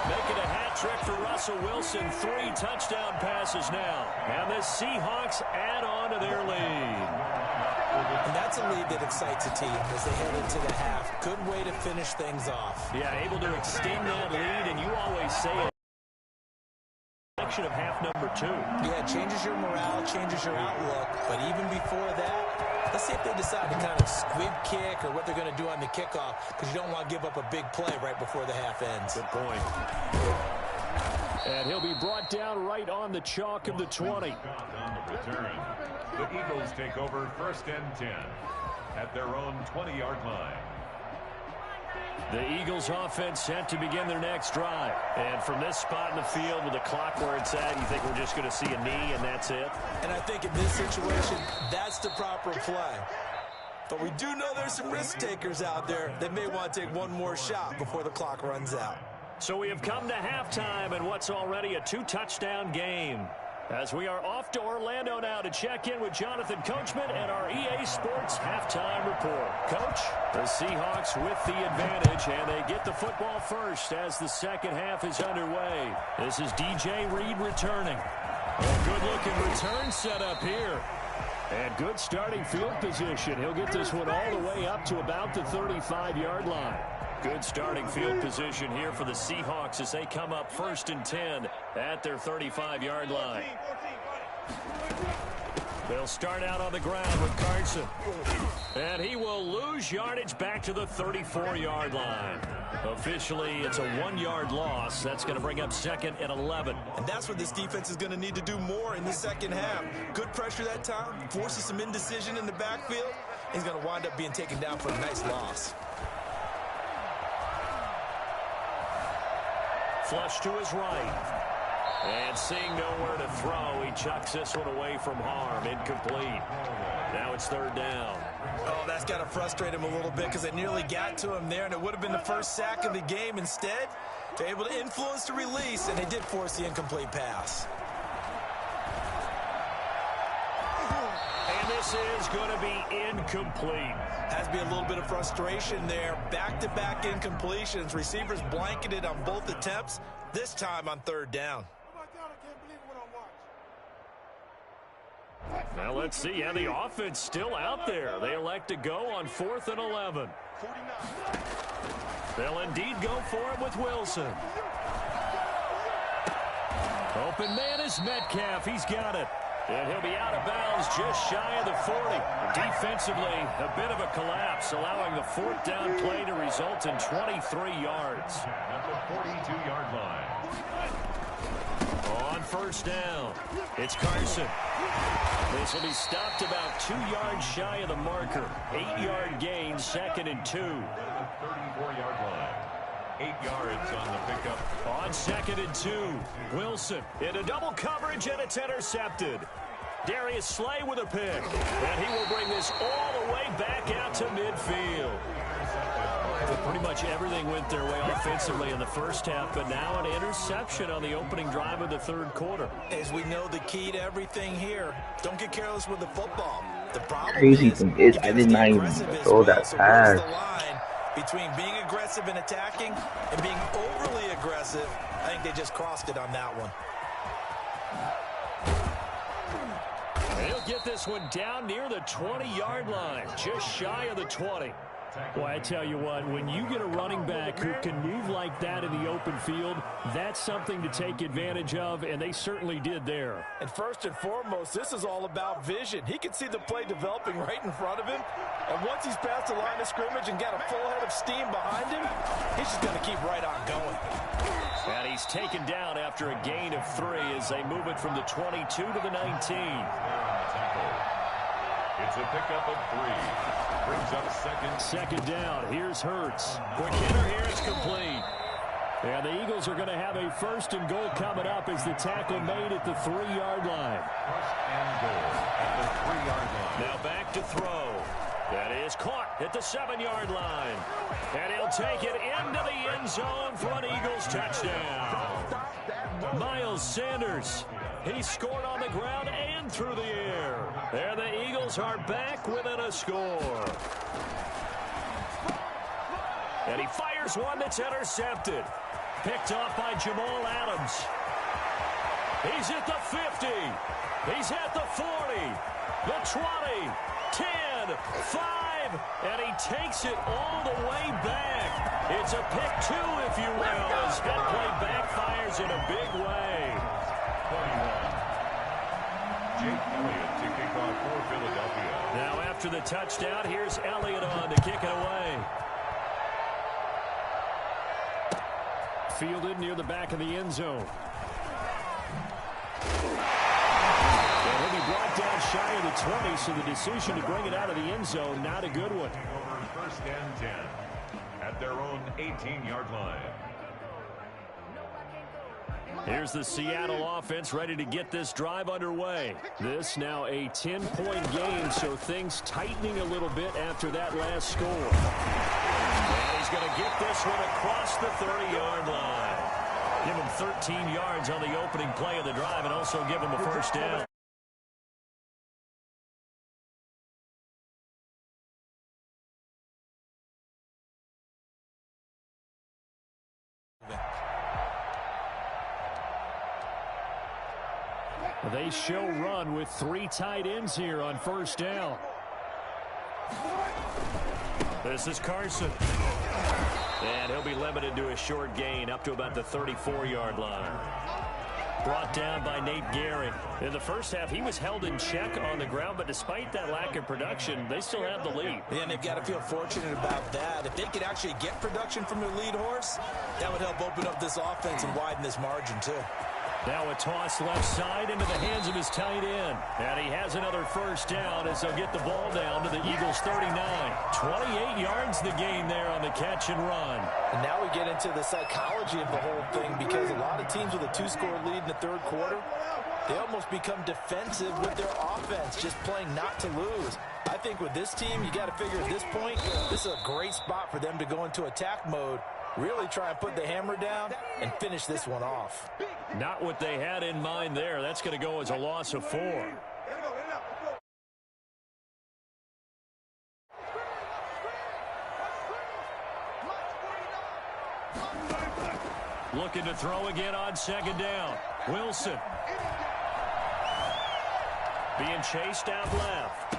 Making a hat trick for Russell Wilson. 3 touchdown passes now. And the Seahawks add on to their lead. And that's a lead that excites a team as they head into the half. Good way to finish things off. Yeah, able to extend that lead, and you always say it. Of half number 2. Yeah, it changes your morale, changes your outlook. But even before that, let's see if they decide to kind of squib kick or what they're going to do on the kickoff, because you don't want to give up a big play right before the half ends. Good point. And he'll be brought down right on the chalk of the 20. On the return, the Eagles take over 1st and 10 at their own 20-yard line. The Eagles offense set to begin their next drive. And from this spot in the field with the clock where it's at, you think we're just going to see a knee and that's it? And I think in this situation, that's the proper play. But we do know there's some risk takers out there that may want to take one more shot before the clock runs out. So we have come to halftime in what's already a 2-touchdown game. As we are off to Orlando now to check in with Jonathan Coachman and our EA Sports Halftime Report. Coach, the Seahawks with the advantage, and they get the football first as the second half is underway. This is DJ Reed returning. A good-looking return set up here. And good starting field position. He'll get this one all the way up to about the 35-yard line. Good starting field position here for the Seahawks as they come up 1st and 10 at their 35-yard line. They'll start out on the ground with Carson. And he will lose yardage back to the 34-yard line. Officially, it's a 1-yard loss. That's going to bring up 2nd and 11. And that's what this defense is going to need to do more in the second half. Good pressure that time, forces some indecision in the backfield. He's going to wind up being taken down for a nice loss. Flush to his right. And seeing nowhere to throw, he chucks this one away from harm. Incomplete. Now it's 3rd down. Oh, that's got to frustrate him a little bit because they nearly got to him there, and it would have been the first sack of the game. Instead, they're able to influence the release, and they did force the incomplete pass. And This is going to be incomplete. Has to be a little bit of frustration there. Back-to-back incompletions. Receivers blanketed on both attempts, this time on third down. Now let's see. Yeah, the offense still out there. They elect to go on 4th and 11. They'll indeed go for it with Wilson. Open man is Metcalf. He's got it. And he'll be out of bounds just shy of the 40. Defensively, a bit of a collapse, allowing the 4th down play to result in 23 yards. At the 42-yard line. On 1st down, it's Carson. This will be stopped about 2 yards shy of the marker. 8-yard gain, 2nd and 2. 34-yard line. 8 yards on the pickup. On 2nd and 2, Wilson into double coverage, and it's intercepted. Darius Slay with a pick, and he will bring this all the way back out to midfield. Pretty much everything went their way offensively in the first half, but now an interception on the opening drive of the 3rd quarter. As we know, the key to everything here, don't get careless with the football. The problem Crazy thing is, I did not even throw that pass. The line between being aggressive and attacking and being overly aggressive, I think they just crossed it on that one. He'll get this one down near the 20-yard line, just shy of the 20. Well, I tell you what, when you get a running back who can move like that in the open field, that's something to take advantage of, and they certainly did there. And first and foremost, this is all about vision. He can see the play developing right in front of him, and once he's past the line of scrimmage and got a full head of steam behind him, he's just going to keep right on going. And he's taken down after a gain of 3 as they move it from the 22 to the 19. It's a pickup of 3. Brings up second down. Here's Hurts. Quick hitter here. It's complete. And the Eagles are going to have a 1st and goal coming up as the tackle made at the 3-yard line. 1st and goal at the 3-yard line. Now back to throw. That is caught at the 7-yard line. And he'll take it into the end zone for an Eagles touchdown. Miles Sanders. He scored on the ground and through the air. And the Eagles are back within a score. And he fires one that's intercepted. Picked off by Jamal Adams. He's at the 50. He's at the 40. The 20. 10. 5. And he takes it all the way back. It's a pick 2, if you will, as that play backfires in a big way. 21. Jake Elliott to kick off for Philadelphia. Now after the touchdown, here's Elliott on to kick it away. Fielded near the back of the end zone. And he'll be brought down shy of the 20, so the decision to bring it out of the end zone, not a good one. Over 1st and 10 at their own 18-yard line. Here's the Seattle offense ready to get this drive underway. This now a 10-point game, so things tightening a little bit after that last score. And he's going to get this one across the 30-yard line. Give him 13 yards on the opening play of the drive and also give him a 1st down. They show run with 3 tight ends here on 1st down. This is Carson. And he'll be limited to a short gain up to about the 34-yard line. Brought down by Nate Gehring. In the first half, he was held in check on the ground, but despite that lack of production, they still have the lead. Yeah, and they've got to feel fortunate about that. If they could actually get production from their lead horse, that would help open up this offense and widen this margin, too. Now a toss left side into the hands of his tight end. And he has another 1st down as they'll get the ball down to the Eagles' 39. 28 yards the gain there on the catch and run. And now we get into the psychology of the whole thing, because a lot of teams with a 2-score lead in the 3rd quarter, they almost become defensive with their offense, just playing not to lose. I think with this team, you got to figure at this point, this is a great spot for them to go into attack mode, really try and put the hammer down and finish this one off. Not what they had in mind there. That's going to go as a loss of 4. Looking to throw again on second down. Wilson. Being chased out left.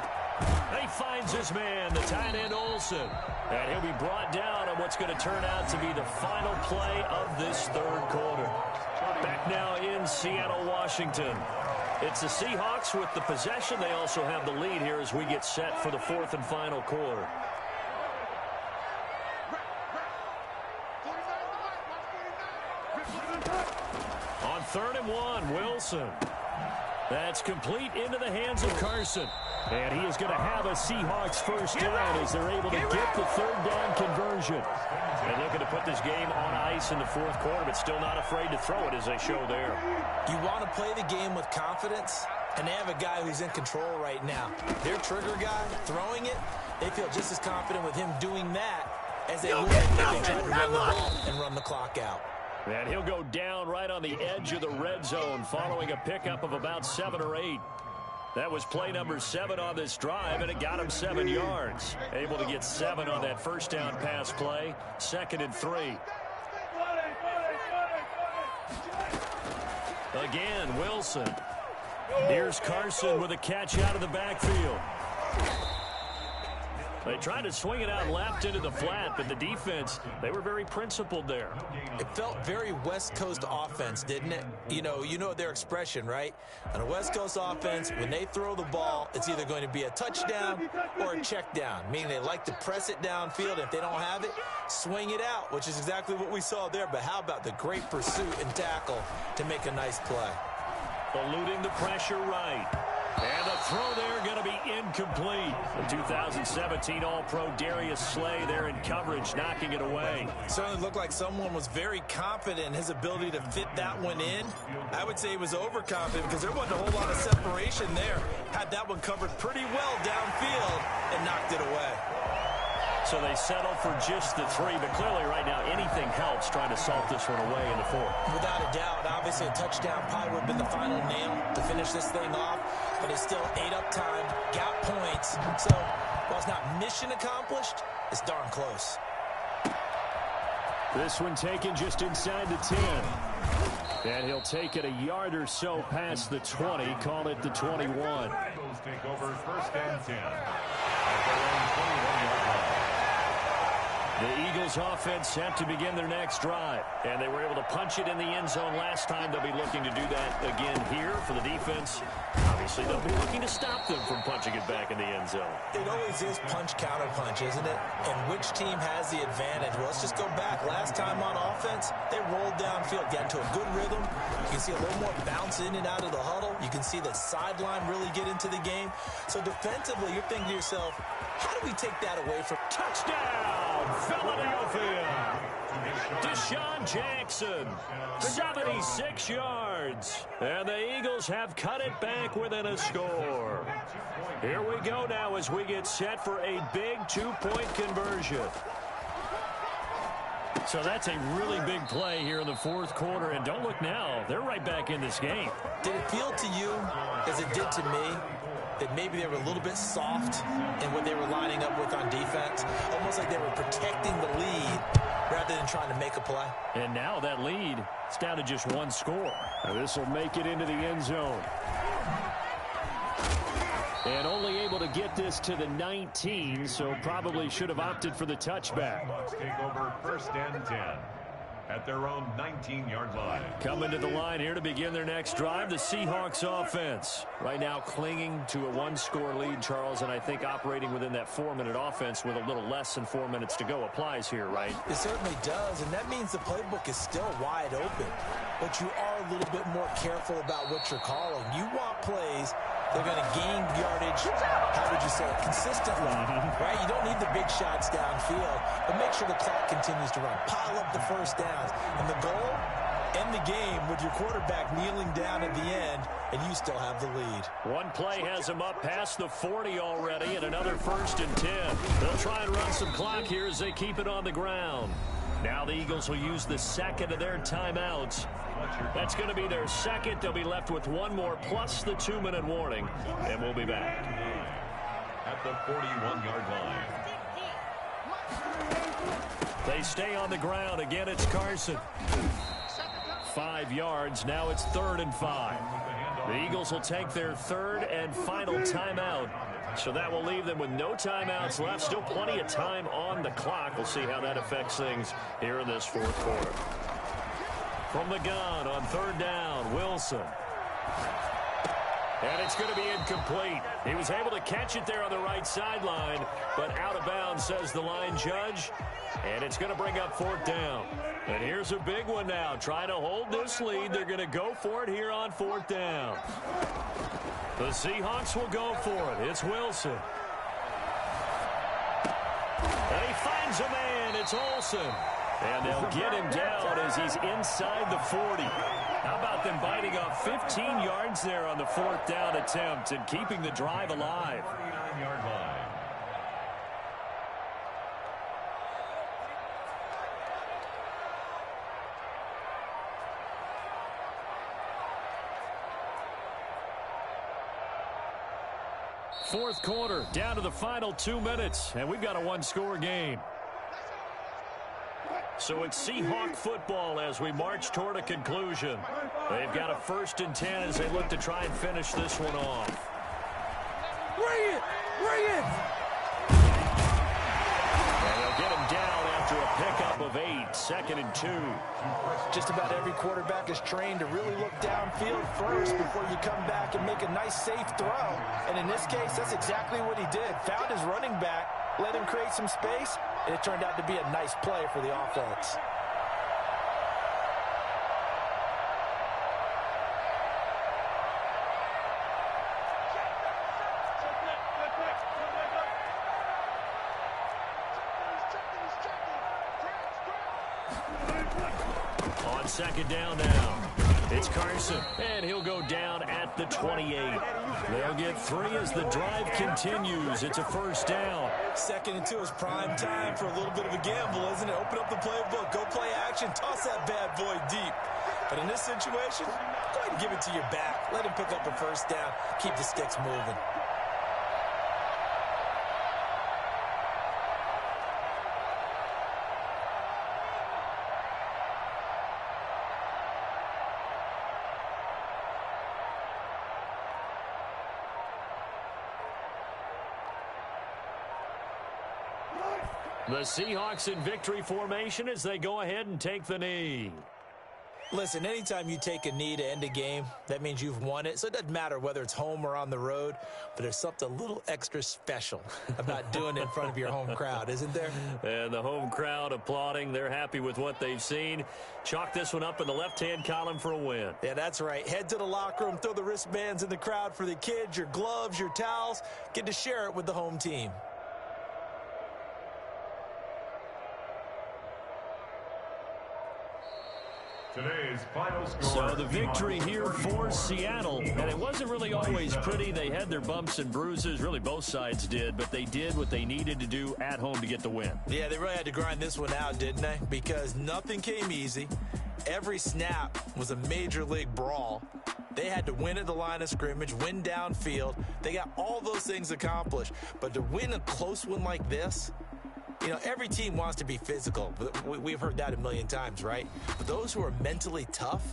He finds his man, the tight end Olsen. And he'll be brought down on what's going to turn out to be the final play of this third quarter. Back now in Seattle, Washington. It's the Seahawks with the possession. They also have the lead here as we get set for the fourth and final quarter. On 3rd and 1, Wilson. That's complete into the hands of Carson. And he is going to have a Seahawks first down as they're able to get the third down conversion. And looking to put this game on ice in the fourth quarter, but still not afraid to throw it as they show there. You want to play the game with confidence, and they have a guy who's in control right now. Their trigger guy throwing it, they feel just as confident with him doing that as they would if they tried to run the ball and run the clock out. And he'll go down right on the edge of the red zone following a pickup of about 7 or 8. That was play number 7 on this drive, and it got him 7 yards. Able to get 7 on that first down pass play. 2nd and 3. Again, Wilson. Here's Carson with a catch out of the backfield. They tried to swing it out left into the flat, but the defense, they were very principled there. It felt very West Coast offense, didn't it? You know their expression, right? On a West Coast offense, when they throw the ball, it's either going to be a touchdown or a check down, meaning they like to press it downfield. If they don't have it, swing it out, which is exactly what we saw there. But how about the great pursuit and tackle to make a nice play? Eluding the pressure right. And the throw there going to be incomplete. The 2017 All-Pro Darius Slay there in coverage, knocking it away. Certainly looked like someone was very confident in his ability to fit that one in. I would say he was overconfident because there wasn't a whole lot of separation there. Had that one covered pretty well downfield and knocked it away. So they settle for just the 3, but clearly right now anything helps trying to salt this one away in the fourth. Without a doubt, obviously a touchdown probably would have been the final nail to finish this thing off, but it's still 8 up time, got points. So while it's not mission accomplished, it's darn close. This one taken just inside the 10. And he'll take it a yard or so past the 20, call it the 21. Eagles take over 1st and 10. At their own 21-yard line. The Eagles offense set to begin their next drive. And they were able to punch it in the end zone last time. They'll be looking to do that again here for the defense. Obviously, they'll be looking to stop them from punching it back in the end zone. It always is punch-counter-punch, isn't it? And which team has the advantage? Well, let's just go back. Last time on offense, they rolled downfield, got into a good rhythm. You can see a little more bounce in and out of the huddle. You can see the sideline really get into the game. So defensively, you're thinking to yourself, how do we take that away from touchdown, Philadelphia? Deshaun Jackson, 76 yards. And the Eagles have cut it back within a score. Here we go now as we get set for a big 2-point conversion. So that's a really big play here in the fourth quarter. And don't look now, they're right back in this game. Did it feel to you, as it did to me, that maybe they were a little bit soft in what they were lining up with on defense? Almost like they were protecting the lead rather than trying to make a play. And now that lead is down to just 1 score. This will make it into the end zone. And only able to get this to the 19, so probably should have opted for the touchback. Bucks take over 1st and 10 at their own 19-yard line. Coming to the line here to begin their next drive, the Seahawks offense. Right now clinging to a 1-score lead, Charles, and I think operating within that 4-minute offense with a little less than 4 minutes to go applies here, right? It certainly does, and that means the playbook is still wide open. But you are a little bit more careful about what you're calling. You want plays they're going to gain yardage, how would you say it, consistently, right? You don't need the big shots downfield, but make sure the clock continues to run. Pile up the first downs. And the goal, end the game with your quarterback kneeling down at the end, and you still have the lead. One play has him up past the 40 already, and another 1st and 10. They'll try and run some clock here as they keep it on the ground. Now the Eagles will use the second of their timeouts. That's going to be their second. They'll be left with 1 more plus the 2-minute warning, and we'll be back. At the 41-yard line. They stay on the ground. Again, it's Carson. 5 yards. Now it's 3rd and 5. The Eagles will take their 3rd and final timeout. So that will leave them with no timeouts left. Still plenty of time on the clock. We'll see how that affects things here in this 4th quarter. From the gun on 3rd down, Wilson. And it's going to be incomplete. He was able to catch it there on the right sideline, but out of bounds, says the line judge. And it's going to bring up 4th down. And here's a big one now. Trying to hold this lead. They're going to go for it here on 4th down. The Seahawks will go for it. It's Wilson. And he finds a man. It's Olsen. And they'll get him down as he's inside the 40. How about them biting off 15 yards there on the 4th down attempt and keeping the drive alive? 49-yard line. Fourth quarter, down to the final 2 minutes, and we've got a one-score game. So it's Seahawk football as we march toward a conclusion. They've got a 1st and 10 as they look to try and finish this one off. Bring it! Bring it! And they'll get him down after a pickup of 8, 2nd and 2. Just about every quarterback is trained to really look downfield first before you come back and make a nice, safe throw. And in this case, that's exactly what he did. Found his running back, let him create some space, and it turned out to be a nice play for the offense. On 2nd down now, it's Carson, and he'll go down at the 28. They'll get 3 as the drive continues. It's a 1st down. 2nd and 2 is prime time for a little bit of a gamble, isn't it? Open up the playbook, go play action, toss that bad boy deep. But in this situation, go ahead and give it to your back. Let him pick up a 1st down. Keep the sticks moving. The Seahawks in victory formation as they go ahead and take the knee. Listen, anytime you take a knee to end a game, that means you've won it. So it doesn't matter whether it's home or on the road, but there's something a little extra special about doing it in front of your home crowd, isn't there? And the home crowd applauding. They're happy with what they've seen. Chalk this one up in the left-hand column for a win. Yeah, that's right. Head to the locker room, throw the wristbands in the crowd for the kids, your gloves, your towels. Get to share it with the home team. Today's final score. So the victory here for Seattle, and it wasn't really always pretty. They had their bumps and bruises, really both sides did, but they did what they needed to do at home to get the win. Yeah, they really had to grind this one out, didn't they? Because nothing came easy. Every snap was a major league brawl. They had to win at the line of scrimmage, win downfield. They got all those things accomplished. But to win a close one like this, you know, every team wants to be physical. We've heard that a million times, right? But those who are mentally tough,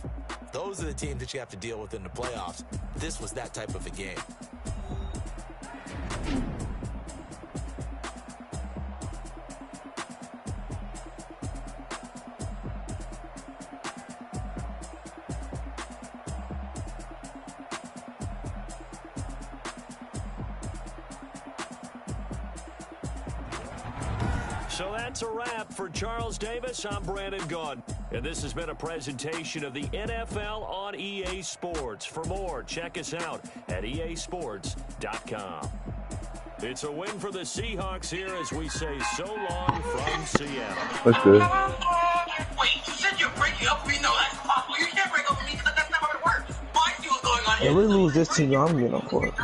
those are the teams that you have to deal with in the playoffs. This was that type of a game. So that's a wrap for Charles Davis. I'm Brandon Gaudin, and this has been a presentation of the NFL on EA Sports. For more, check us out at easports.com. It's a win for the Seahawks here as we say so long from Seattle. What's good? Wait, you said you're breaking up with me? No, that's possible. You can't break up with me because that's not how it works. Why see what's going on here? If we lose this team, I'm getting on court.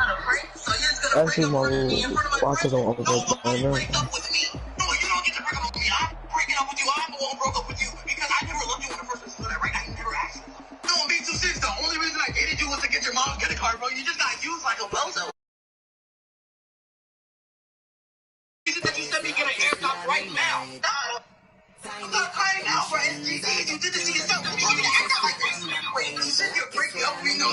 So you're just gonna That's just my little boxes on all the right now. break up with me. No, you don't get to break up with me. I'm breaking up with you. I'm the one who broke up with you because I never loved you in the first place. So that right now, you never asked me. No, I'm being too serious. The only reason I dated you was to get your mom's credit card, bro. You just got used like a bozo. You said that you sent me get an AirPods right now. SGCs. You did this to yourself. You want me to act out like this? Wait, you said you're breaking up with me? No,